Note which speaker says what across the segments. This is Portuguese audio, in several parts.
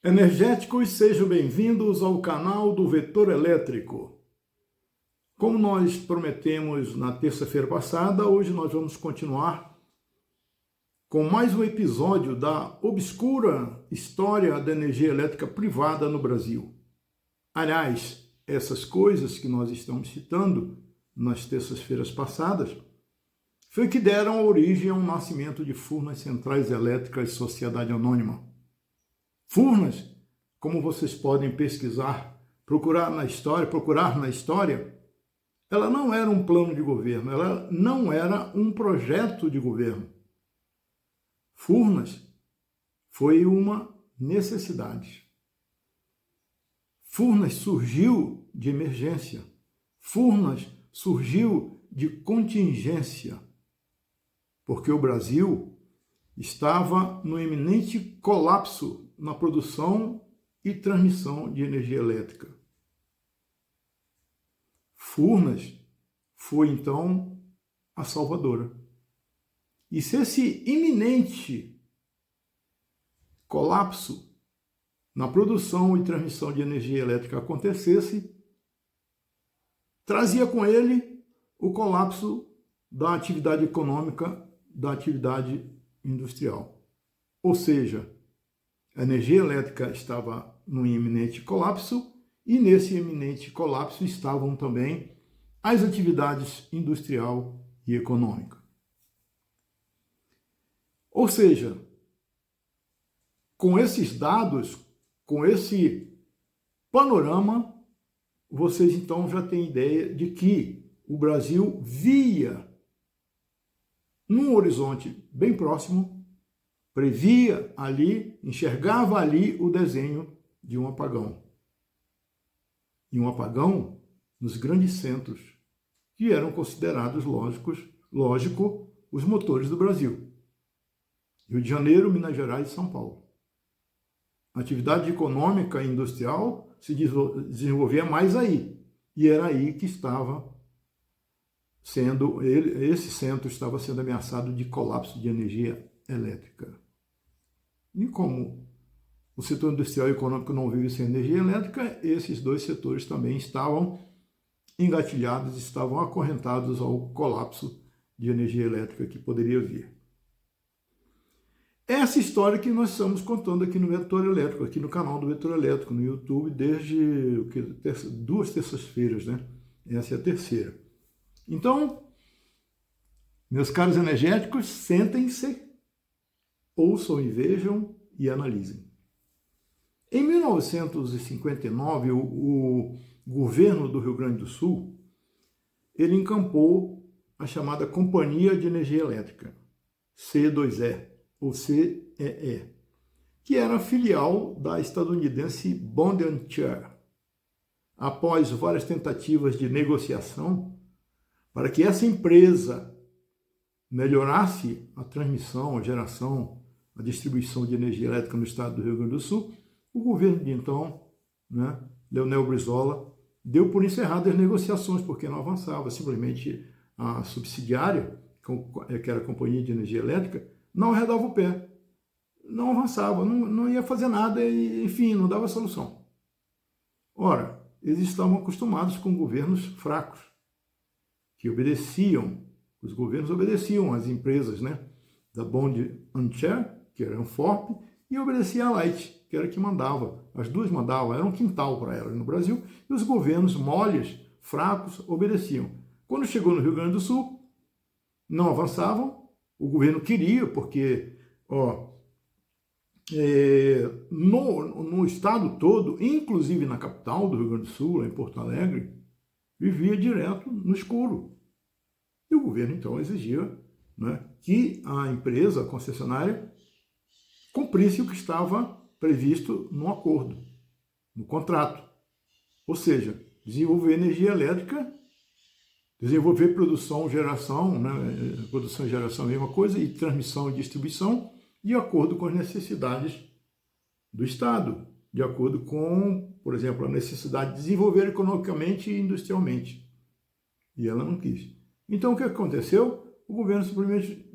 Speaker 1: Energéticos, sejam bem-vindos ao canal do Vetor Elétrico. Como nós prometemos na terça-feira passada, hoje nós vamos continuar com mais um episódio da obscura história da energia elétrica privada no Brasil. Aliás, essas coisas que nós estamos citando nas terças-feiras passadas foi que deram origem ao nascimento de Furnas Centrais Elétricas Sociedade Anônima. Furnas, como vocês podem pesquisar, procurar na história, ela não era um plano de governo, ela não era um projeto de governo. Furnas foi uma necessidade. Furnas surgiu de emergência. Furnas surgiu de contingência, porque o Brasil estava no iminente colapso na produção e transmissão de energia elétrica. Furnas foi, então, a salvadora. E se esse iminente colapso na produção e transmissão de energia elétrica acontecesse, trazia com ele o colapso da atividade econômica, da atividade industrial. Ou seja, a energia elétrica estava num iminente colapso e nesse iminente colapso estavam também as atividades industrial e econômica. Ou seja, com esses dados, com esse panorama, vocês então já têm ideia de que o Brasil via num horizonte bem próximo, previa ali, enxergava ali o desenho de um apagão. E um apagão nos grandes centros, que eram considerados lógico, os motores do Brasil. Rio de Janeiro, Minas Gerais e São Paulo. A atividade econômica e industrial se desenvolvia mais aí. E era aí que esse centro estava sendo ameaçado de colapso de energia elétrica. E como o setor industrial e econômico não vive sem energia elétrica, esses dois setores também estavam engatilhados, estavam acorrentados ao colapso de energia elétrica que poderia vir. Essa história que nós estamos contando aqui no Vetor Elétrico, aqui no canal do Vetor Elétrico, no YouTube, desde 2 terças-feiras, né? Essa é a terceira. Então, meus caros energéticos, sentem-se, ouçam e vejam e analisem. Em 1959, o governo do Rio Grande do Sul, ele encampou a chamada Companhia de Energia Elétrica, C2E, ou CEE, que era filial da estadunidense Bond & Cher. Após várias tentativas de negociação, para que essa empresa melhorasse a transmissão, a geração, a distribuição de energia elétrica no estado do Rio Grande do Sul, o governo de então, Leonel Brizola, deu por encerradas as negociações, porque não avançava. Simplesmente a subsidiária, que era a Companhia de Energia Elétrica, não arredava o pé, não avançava, não ia fazer nada e, enfim, não dava solução. Ora, eles estavam acostumados com governos fracos, que os governos obedeciam às empresas, da Bond & Cher, que era a Anforp, e obedecia a Light, que era a que mandava. As duas mandavam, era um quintal para elas no Brasil, e os governos moles, fracos, obedeciam. Quando chegou no Rio Grande do Sul, não avançavam, o governo queria, porque no estado todo, inclusive na capital do Rio Grande do Sul, em Porto Alegre, vivia direto no escuro. E o governo, então, exigia que a empresa, a concessionária, cumprisse o que estava previsto no acordo, no contrato. Ou seja, desenvolver energia elétrica, desenvolver produção, geração, produção e geração é a mesma coisa, e transmissão e distribuição, de acordo com as necessidades do Estado, de acordo com, por exemplo, a necessidade de desenvolver economicamente e industrialmente. E ela não quis. Então, o que aconteceu? O governo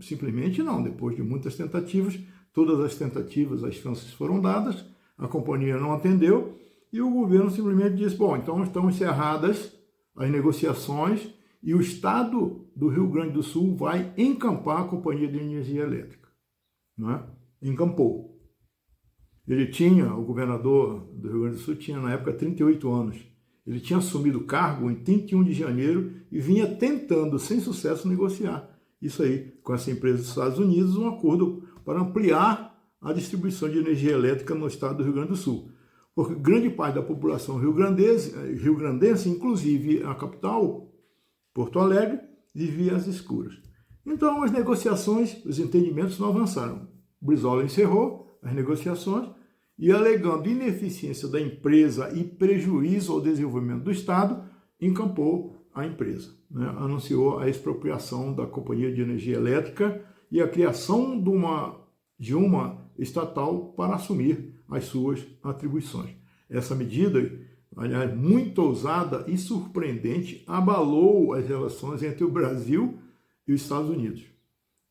Speaker 1: simplesmente não, depois de muitas tentativas, todas as tentativas, as chances foram dadas, A companhia não atendeu e o governo simplesmente disse, bom, então estão encerradas as negociações e o Estado do Rio Grande do Sul vai encampar a Companhia de Energia Elétrica. Não é? Encampou. O governador do Rio Grande do Sul tinha na época 38 anos. Ele tinha assumido o cargo em 31 de janeiro e vinha tentando, sem sucesso, negociar isso aí com essa empresa dos Estados Unidos, um acordo para ampliar a distribuição de energia elétrica no estado do Rio Grande do Sul. Porque grande parte da população rio-grandense, inclusive a capital, Porto Alegre, vivia às escuras. Então as negociações, os entendimentos não avançaram. Brizola encerrou as negociações e, alegando ineficiência da empresa e prejuízo ao desenvolvimento do Estado, encampou a empresa, né? Anunciou a expropriação da Companhia de Energia Elétrica e a criação de uma estatal para assumir as suas atribuições. Essa medida, aliás, muito ousada e surpreendente, abalou as relações entre o Brasil e os Estados Unidos.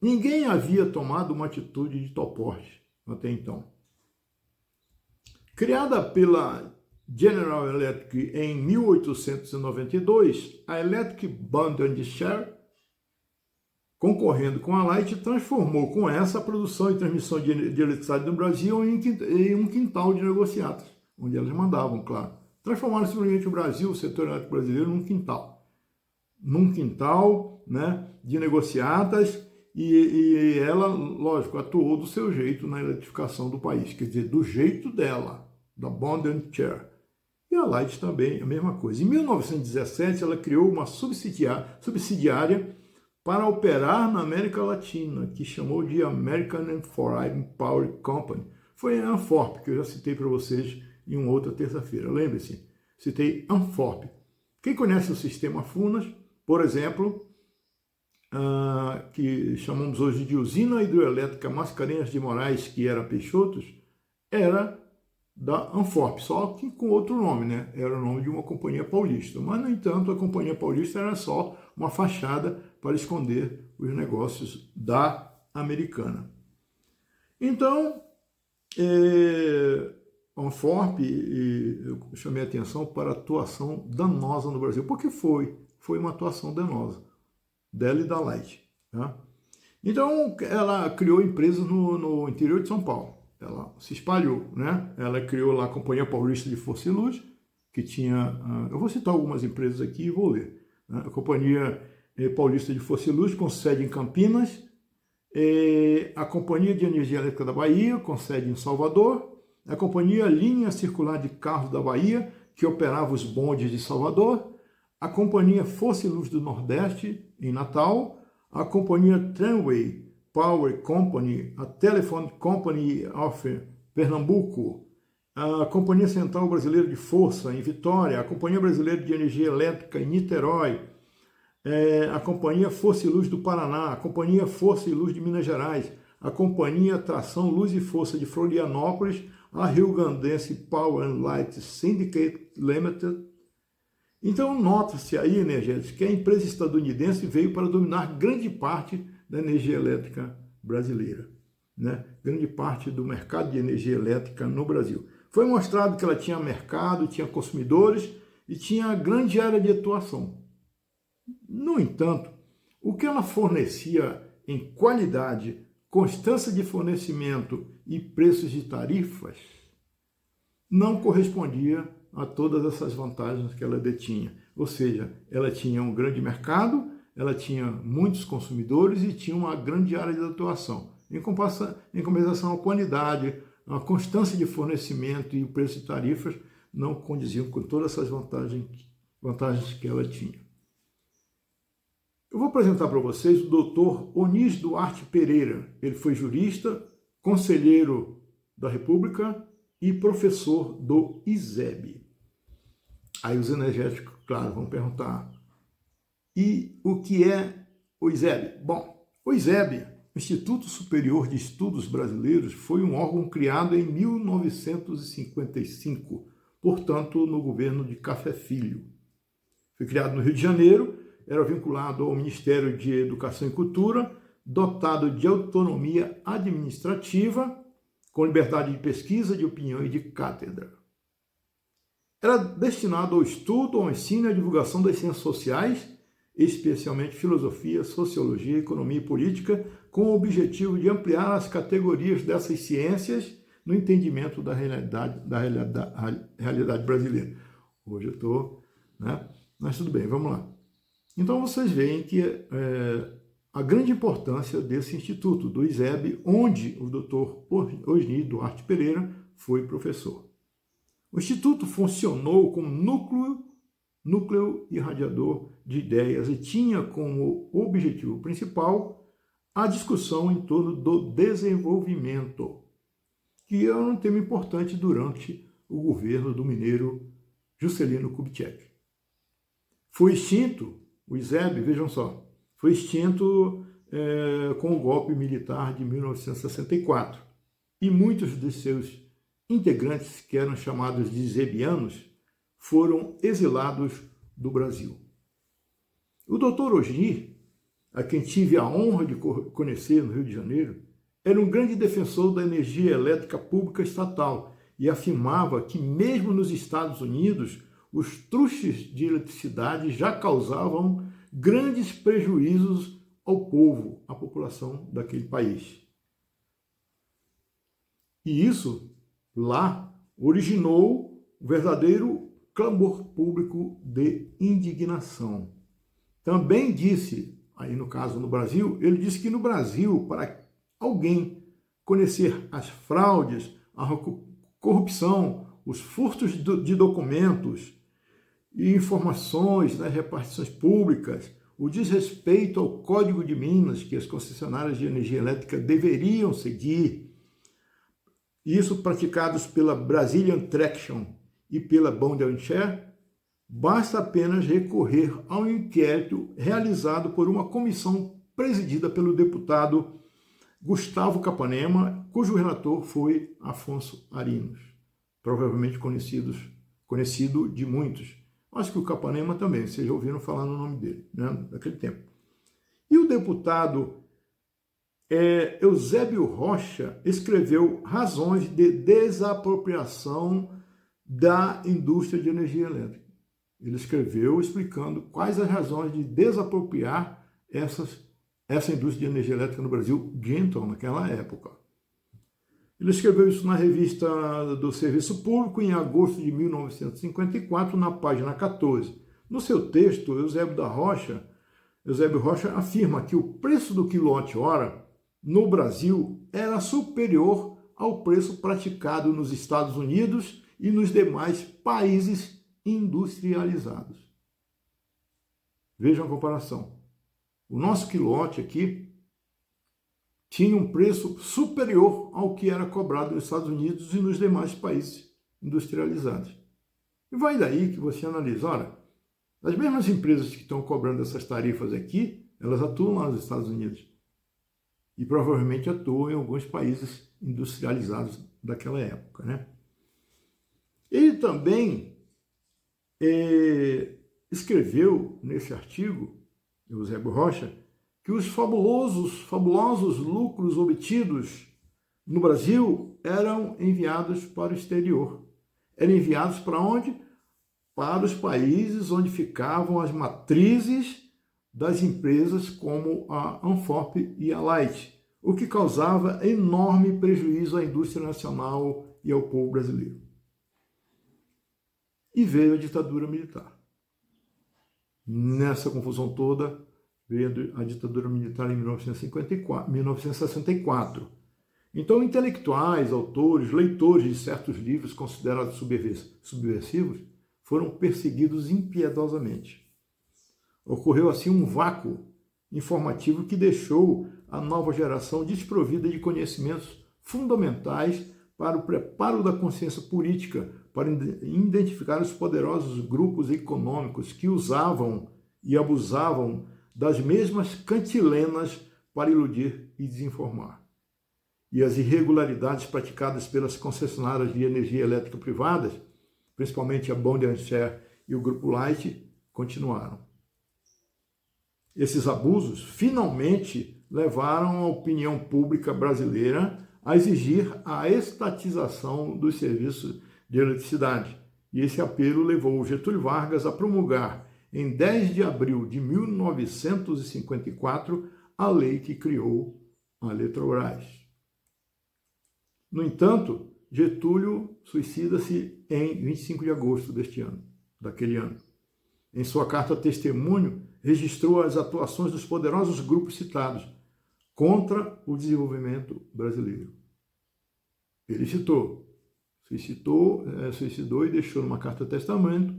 Speaker 1: Ninguém havia tomado uma atitude de tal porte até então. Criada pela General Electric em 1892, a Electric Bond and Share, concorrendo com a Light, transformou com essa a produção e transmissão de eletricidade no Brasil em um quintal de negociatas, onde elas mandavam, claro. Transformaram simplesmente o Brasil, o setor elétrico brasileiro, num quintal. Num quintal, né, de negociatas, e ela, lógico, atuou do seu jeito na eletrificação do país, quer dizer, do jeito dela, da Bond and Share. E a Light também, a mesma coisa. Em 1917, ela criou uma subsidiária para operar na América Latina, que chamou de American Foreign Power Company. Foi a Anforp, que eu já citei para vocês em uma outra terça-feira. Lembre-se, citei Anforp. Quem conhece o sistema Furnas, por exemplo, que chamamos hoje de Usina Hidroelétrica Mascarenhas de Moraes, que era Peixotos, era da Anforp, só que com outro nome, né? Era o nome de uma companhia paulista. Mas, no entanto, a companhia paulista era só uma fachada para esconder os negócios da americana. Então, a Anforp, eu chamei a atenção para a atuação danosa no Brasil, porque foi uma atuação danosa dela e da Light. Tá? Então, ela criou empresas no interior de São Paulo. Ela se espalhou, né? Ela criou lá a Companhia Paulista de Força e Luz, que tinha... eu vou citar algumas empresas aqui e vou ler. Né? A Companhia Paulista de Força e Luz, com sede em Campinas. A Companhia de Energia Elétrica da Bahia, com sede em Salvador. A Companhia Linha Circular de Carros da Bahia, que operava os bondes de Salvador. A Companhia Força e Luz do Nordeste, em Natal. A Companhia Tramway Power Company, a Telephone Company of Pernambuco, a Companhia Central Brasileira de Força, em Vitória, a Companhia Brasileira de Energia Elétrica, em Niterói, a Companhia Força e Luz do Paraná, a Companhia Força e Luz de Minas Gerais, a Companhia Tração Luz e Força de Florianópolis, a Rio-Grandense Power and Light Syndicate Limited. Então, nota-se aí, né, gente, que a empresa estadunidense veio para dominar grande parte da energia elétrica brasileira, né? Grande parte do mercado de energia elétrica no Brasil. Foi mostrado que ela tinha mercado, tinha consumidores e tinha grande área de atuação. No entanto, o que ela fornecia em qualidade, constância de fornecimento e preços de tarifas não correspondia a todas essas vantagens que ela detinha. Ou seja, ela tinha um grande mercado, ela tinha muitos consumidores e tinha uma grande área de atuação. Em compensação, a qualidade, a constância de fornecimento e o preço de tarifas não condiziam com todas essas vantagens que ela tinha. Eu vou apresentar para vocês o Dr. Onis Duarte Pereira. Ele foi jurista, conselheiro da República e professor do ISEB. Aí os energéticos, claro, vão perguntar: e o que é o ISEB? Bom, o ISEB, Instituto Superior de Estudos Brasileiros, foi um órgão criado em 1955, portanto, no governo de Café Filho. Foi criado no Rio de Janeiro, era vinculado ao Ministério de Educação e Cultura, dotado de autonomia administrativa, com liberdade de pesquisa, de opinião e de cátedra. Era destinado ao estudo, ao ensino e à divulgação das ciências sociais, especialmente filosofia, sociologia, economia e política, com o objetivo de ampliar as categorias dessas ciências no entendimento da realidade brasileira. Hoje eu estou, né? Mas tudo bem, vamos lá. Então vocês veem que a grande importância desse instituto, do ISEB, onde o Dr. Osni Duarte Pereira foi professor. O instituto funcionou como núcleo irradiador de ideias e tinha como objetivo principal a discussão em torno do desenvolvimento, que era um tema importante durante o governo do mineiro Juscelino Kubitschek. Foi extinto, o ISEB, vejam só, foi extinto com o golpe militar de 1964 e muitos de seus integrantes, que eram chamados de isebianos, foram exilados do Brasil. O Dr. Osni, a quem tive a honra de conhecer no Rio de Janeiro, era um grande defensor da energia elétrica pública estatal e afirmava que mesmo nos Estados Unidos, os trustes de eletricidade já causavam grandes prejuízos ao povo, à população daquele país. E isso, lá, originou o verdadeiro clamor público de indignação. Também disse, aí no caso no Brasil, ele disse que no Brasil, para alguém conhecer as fraudes, a corrupção, os furtos de documentos e informações das repartições públicas, o desrespeito ao Código de Minas que as concessionárias de energia elétrica deveriam seguir, isso praticados pela Brazilian Traction e pela Bond & Share, basta apenas recorrer ao inquérito realizado por uma comissão presidida pelo deputado Gustavo Capanema, cujo relator foi Afonso Arinos, provavelmente conhecido de muitos. Acho que o Capanema também, vocês já ouviram falar no nome dele, né, daquele tempo. E o deputado Eusébio Rocha escreveu Razões de Desapropriação da Indústria de Energia Elétrica. Ele escreveu explicando quais as razões de desapropriar essa indústria de energia elétrica no Brasil de então, naquela época. Ele escreveu isso na revista do Serviço Público em agosto de 1954, na página 14. No seu texto, Eusébio Rocha afirma que o preço do quilowatt-hora no Brasil era superior ao preço praticado nos Estados Unidos e nos demais países industrializados. Vejam a comparação. O nosso quilowatt aqui tinha um preço superior ao que era cobrado nos Estados Unidos e nos demais países industrializados. E vai daí que você analisa, olha, as mesmas empresas que estão cobrando essas tarifas aqui, elas atuam lá nos Estados Unidos. E provavelmente atuam em alguns países industrializados daquela época, né? Ele também escreveu nesse artigo, Eusébio Rocha, que os fabulosos lucros obtidos no Brasil eram enviados para o exterior. Eram enviados para onde? Para os países onde ficavam as matrizes das empresas como a Anforp e a Light, o que causava enorme prejuízo à indústria nacional e ao povo brasileiro. E veio a ditadura militar. Nessa confusão toda, veio a ditadura militar em 1964. Então, intelectuais, autores, leitores de certos livros considerados subversivos foram perseguidos impiedosamente. Ocorreu assim um vácuo informativo que deixou a nova geração desprovida de conhecimentos fundamentais para o preparo da consciência política, para identificar os poderosos grupos econômicos que usavam e abusavam das mesmas cantilenas para iludir e desinformar. E as irregularidades praticadas pelas concessionárias de energia elétrica privadas, principalmente a Bond & Share e o Grupo Light, continuaram. Esses abusos finalmente levaram a opinião pública brasileira a exigir a estatização dos serviços de eletricidade. E esse apelo levou Getúlio Vargas a promulgar, em 10 de abril de 1954, a lei que criou a Eletrobras. No entanto, Getúlio suicida-se em 25 de agosto daquele ano. Em sua carta testemunho, registrou as atuações dos poderosos grupos citados contra o desenvolvimento brasileiro. Ele suicidou e deixou numa carta testamento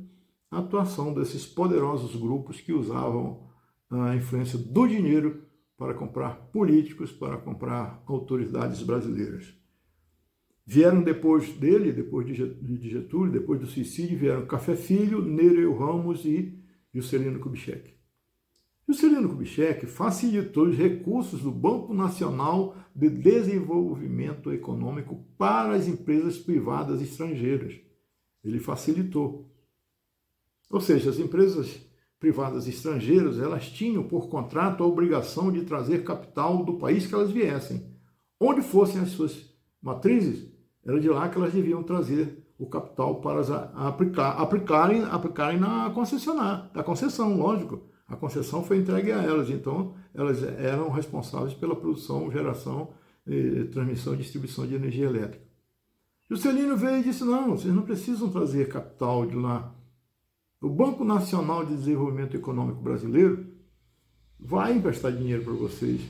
Speaker 1: a atuação desses poderosos grupos que usavam a influência do dinheiro para comprar políticos, para comprar autoridades brasileiras. Vieram depois dele, depois de Getúlio, depois do suicídio, vieram Café Filho, Nereu Ramos e Juscelino Kubitschek. Juscelino Kubitschek facilitou os recursos do Banco Nacional de Desenvolvimento Econômico para as empresas privadas estrangeiras. Ele facilitou. Ou seja, as empresas privadas estrangeiras, elas tinham por contrato a obrigação de trazer capital do país que elas viessem. Onde fossem as suas matrizes, era de lá que elas deviam trazer o capital para aplicarem na concessão, lógico. A concessão foi entregue a elas, então elas eram responsáveis pela produção, geração, transmissão e distribuição de energia elétrica. Juscelino veio e disse, não, vocês não precisam trazer capital de lá. O Banco Nacional de Desenvolvimento Econômico Brasileiro vai emprestar dinheiro para vocês,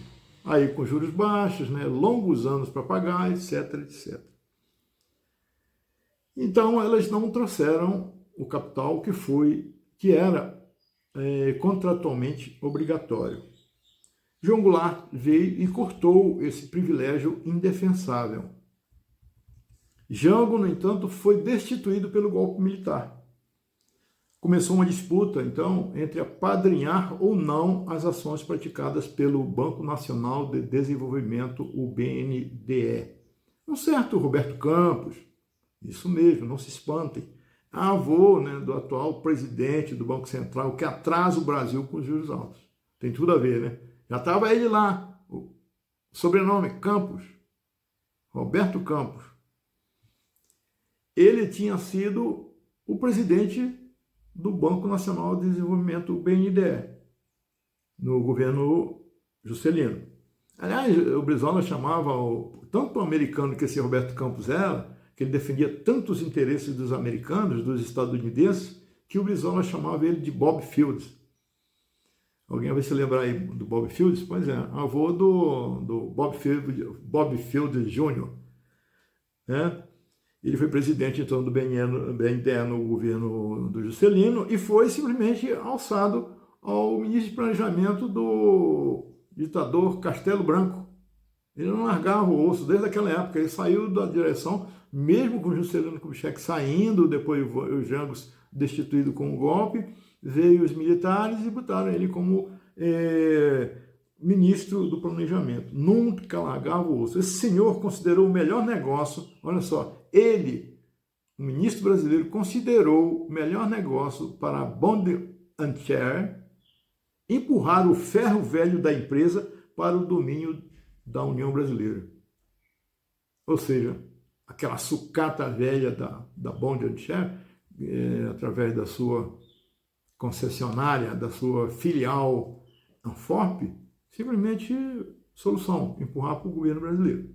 Speaker 1: aí com juros baixos, né, longos anos para pagar, etc, etc. Então, elas não trouxeram o capital que era contratualmente obrigatório. João Goulart veio e cortou esse privilégio indefensável. Jango, no entanto, foi destituído pelo golpe militar. Começou uma disputa, então, entre apadrinhar ou não as ações praticadas pelo Banco Nacional de Desenvolvimento, o BNDE. Um certo Roberto Campos, isso mesmo, não se espantem, avô, né, do atual presidente do Banco Central, que atrasa o Brasil com os juros altos. Tem tudo a ver, né? Já estava ele lá, o sobrenome Campos, Roberto Campos. Ele tinha sido o presidente do Banco Nacional de Desenvolvimento, o BNDE, no governo Juscelino. Aliás, o Brizola chamava, tanto o americano que esse Roberto Campos era, que ele defendia tantos interesses dos americanos, dos estadunidenses, que o Brizola chamava ele de Bob Fields. Alguém vai se lembrar aí do Bob Fields? Pois é, avô do Bob Fields Jr., né? Ele foi presidente, então, do BNDE no governo do Juscelino e foi simplesmente alçado ao ministro de Planejamento do ditador Castelo Branco. Ele não largava o osso desde aquela época. Ele saiu da direção, mesmo com o Juscelino Kubitschek saindo, depois o Jango destituído com um golpe, veio os militares e botaram ele como ministro do Planejamento. Nunca largava o osso. Esse senhor considerou o melhor negócio, olha só, ele, o ministro brasileiro, considerou o melhor negócio para a Bond and Share empurrar o ferro velho da empresa para o domínio da União Brasileira. Ou seja, aquela sucata velha da Bond and Share, através da sua concessionária, da sua filial Anforp, simplesmente solução, empurrar para o governo brasileiro.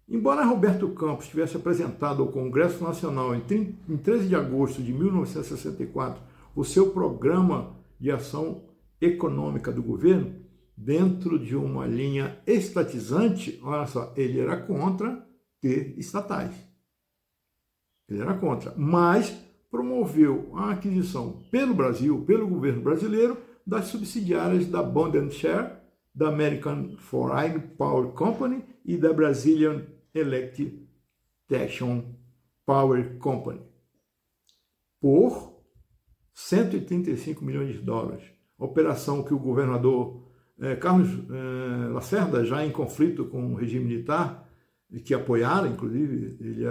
Speaker 1: Embora Roberto Campos tivesse apresentado ao Congresso Nacional em 13 de agosto de 1964 o seu programa de ação econômica do governo, dentro de uma linha estatizante, olha só, ele era contra ter estatais. Ele era contra, mas promoveu a aquisição pelo Brasil, pelo governo brasileiro, das subsidiárias da Bond and Share, da American Foreign Power Company e da Brazilian Electrification Power Company, por 135 milhões de dólares. Operação que o governador Carlos Lacerda, já em conflito com o regime militar, que apoiaram, inclusive, ele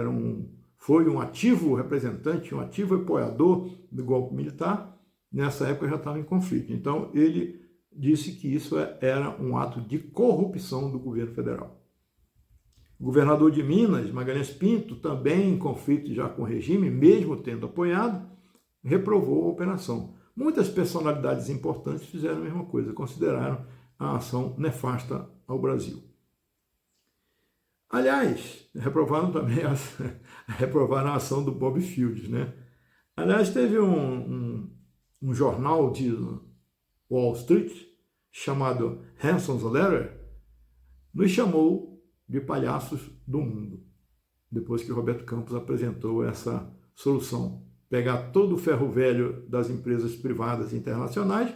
Speaker 1: foi um ativo representante, um ativo apoiador do golpe militar, nessa época já estava em conflito. Então, ele disse que isso era um ato de corrupção do governo federal. O governador de Minas, Magalhães Pinto, também em conflito já com o regime, mesmo tendo apoiado, reprovou a operação. Muitas personalidades importantes fizeram a mesma coisa, consideraram a ação nefasta ao Brasil. Aliás, reprovaram também reprovaram a ação do Bob Fields, né? Aliás, teve um jornal de Wall Street chamado Hanson's Letter, nos chamou de palhaços do mundo, depois que Roberto Campos apresentou essa solução. Pegar todo o ferro velho das empresas privadas internacionais,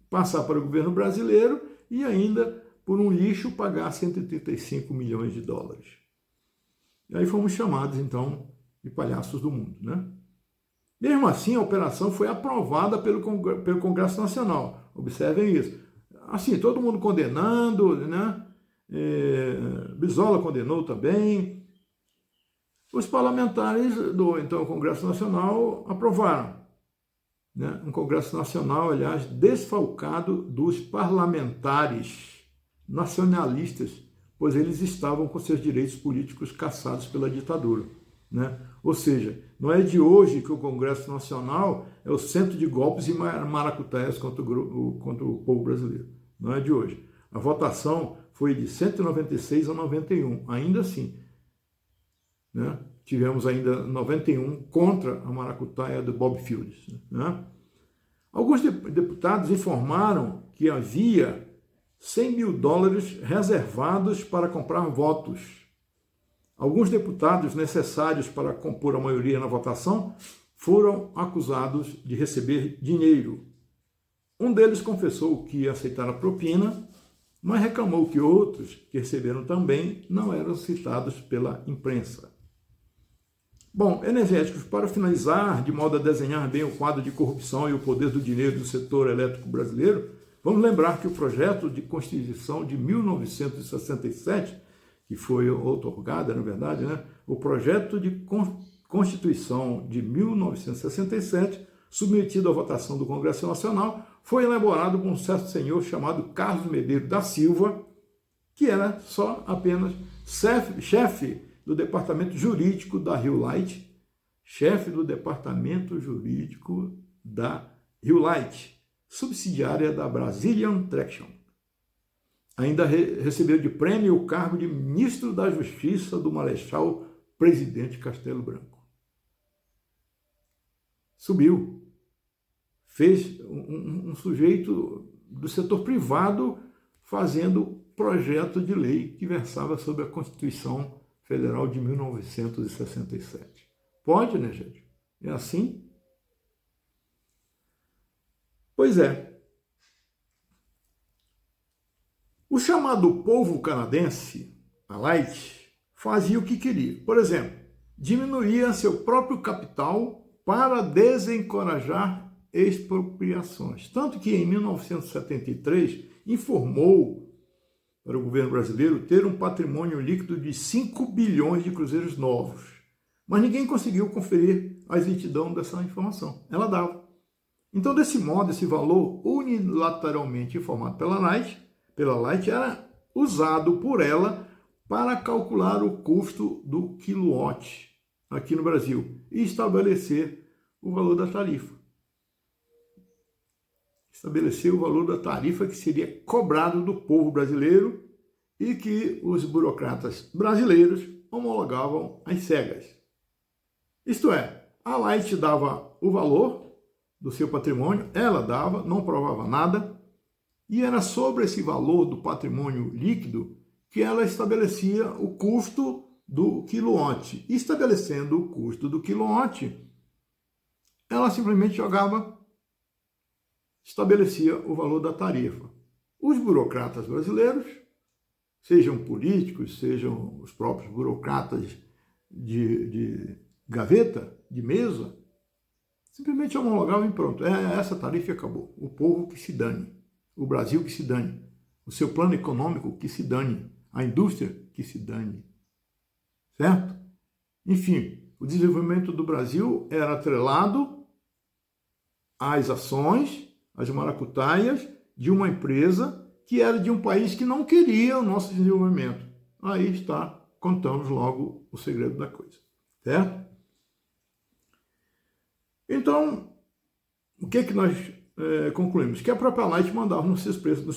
Speaker 1: passar para o governo brasileiro e ainda, por um lixo, pagar 135 milhões de dólares. E aí fomos chamados, então, de palhaços do mundo, né? Mesmo assim, a operação foi aprovada pelo Congresso Nacional. Observem isso. Assim, todo mundo condenando, né? Brizola condenou também. Os parlamentares do então Congresso Nacional aprovaram, né? Um Congresso Nacional, aliás, desfalcado dos parlamentares nacionalistas, pois eles estavam com seus direitos políticos cassados pela ditadura, né? Ou seja, não é de hoje que o Congresso Nacional é o centro de golpes e maracutaias contra o povo brasileiro. Não é de hoje. A votação foi de 196 a 91, ainda assim, né? Tivemos ainda 91 contra a maracutaia do Bob Fields, né? Alguns deputados informaram que havia 100 mil dólares reservados para comprar votos. Alguns deputados necessários para compor a maioria na votação foram acusados de receber dinheiro. Um deles confessou que ia aceitar a propina, mas reclamou que outros, que receberam também, não eram citados pela imprensa. Bom, energéticos, para finalizar, de modo a desenhar bem o quadro de corrupção e o poder do dinheiro do setor elétrico brasileiro, vamos lembrar que o projeto de Constituição de 1967, que foi outorgada, na verdade, né? O projeto de Constituição de 1967, submetido à votação do Congresso Nacional, foi elaborado por um certo senhor chamado Carlos Medeiros da Silva, que era só apenas chefe do Departamento Jurídico da Rio Light, chefe do Departamento Jurídico da Rio Light, subsidiária da Brazilian Traction. Ainda recebeu de prêmio o cargo de ministro da Justiça do Marechal Presidente Castelo Branco. Subiu. Fez um sujeito do setor privado fazendo projeto de lei que versava sobre a Constituição Federal de 1967. Pode, né, gente? É assim? Pois é. O chamado povo canadense, a Light, fazia o que queria. Por exemplo, diminuía seu próprio capital para desencorajar expropriações. Tanto que em 1973 informou para o governo brasileiro ter um patrimônio líquido de 5 bilhões de cruzeiros novos. Mas ninguém conseguiu conferir a exatidão dessa informação. Ela dava. Então, desse modo, esse valor unilateralmente informado pela Light era usado por ela para calcular o custo do quilowatt aqui no Brasil e estabelecer o valor da tarifa. Estabelecer o valor da tarifa que seria cobrado do povo brasileiro e que os burocratas brasileiros homologavam às cegas. Isto é, a Light dava o valor do seu patrimônio, ela dava, não provava nada, e era sobre esse valor do patrimônio líquido que ela estabelecia o custo do quilowatt. E estabelecendo o custo do quilowatt, ela simplesmente estabelecia o valor da tarifa. Os burocratas brasileiros, sejam políticos, sejam os próprios burocratas de gaveta, de mesa, simplesmente homologavam e pronto. Essa tarifa acabou. O povo que se dane. O Brasil que se dane. O seu plano econômico que se dane. A indústria que se dane. Certo? Enfim, o desenvolvimento do Brasil era atrelado às ações, às maracutaias de uma empresa que era de um país que não queria o nosso desenvolvimento. Aí está contamos logo o segredo da coisa, certo? Então, o que nós concluímos? Que a própria Light mandava nos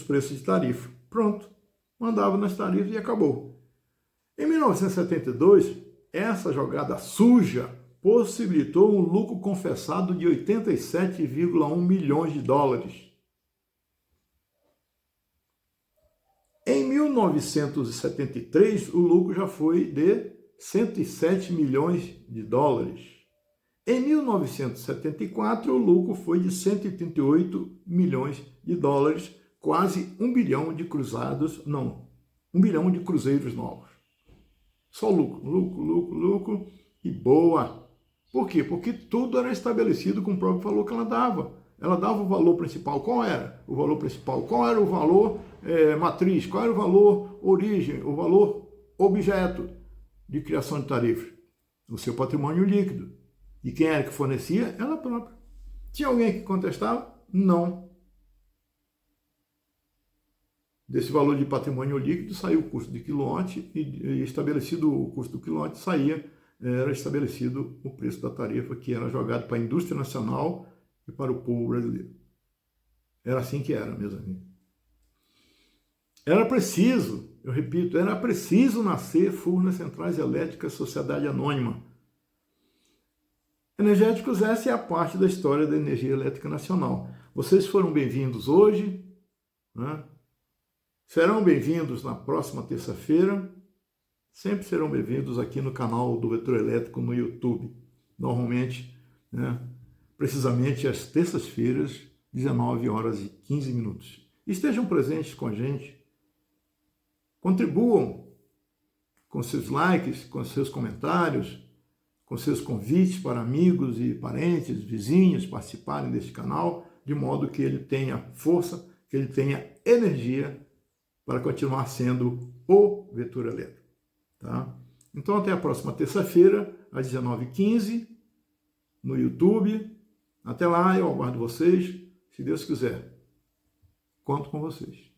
Speaker 1: preços de tarifa. Pronto, mandava nas tarifas e acabou. Em 1972, essa jogada suja possibilitou um lucro confessado de 87,1 milhões de dólares. Em 1973, o lucro já foi de 107 milhões de dólares. Em 1974, o lucro foi de 138 milhões de dólares, quase 1 bilhão de cruzeiros novos. Só lucro e boa. Por quê? Porque tudo era estabelecido com o próprio valor que ela dava. Ela dava o valor principal. Qual era o valor principal? Qual era o valor matriz? Qual era o valor origem? O valor objeto de criação de tarifa? O seu patrimônio líquido. E quem era que fornecia? Ela própria. Tinha alguém que contestava? Não. Desse valor de patrimônio líquido saiu o custo de quilowatt e estabelecido o custo do quilowatt era estabelecido o preço da tarifa que era jogado para a indústria nacional e para o povo brasileiro. Era assim que era, meus amigos. Era preciso, eu repito, era preciso nascer Furnas Centrais Elétricas Sociedade Anônima. Energéticos, essa é a parte da história da energia elétrica nacional. Vocês foram bem-vindos hoje, né? Serão bem-vindos na próxima terça-feira. Sempre serão bem-vindos aqui no canal do Vetor Elétrico no YouTube. Normalmente, né, precisamente às terças-feiras, 19h15. Estejam presentes com a gente. Contribuam com seus likes, com seus comentários, com seus convites para amigos e parentes, vizinhos participarem deste canal, de modo que ele tenha força, que ele tenha energia para continuar sendo o Vetor Elétrico. Tá? Então, até a próxima terça-feira, às 19h15, no YouTube. Até lá, eu aguardo vocês, se Deus quiser. Conto com vocês.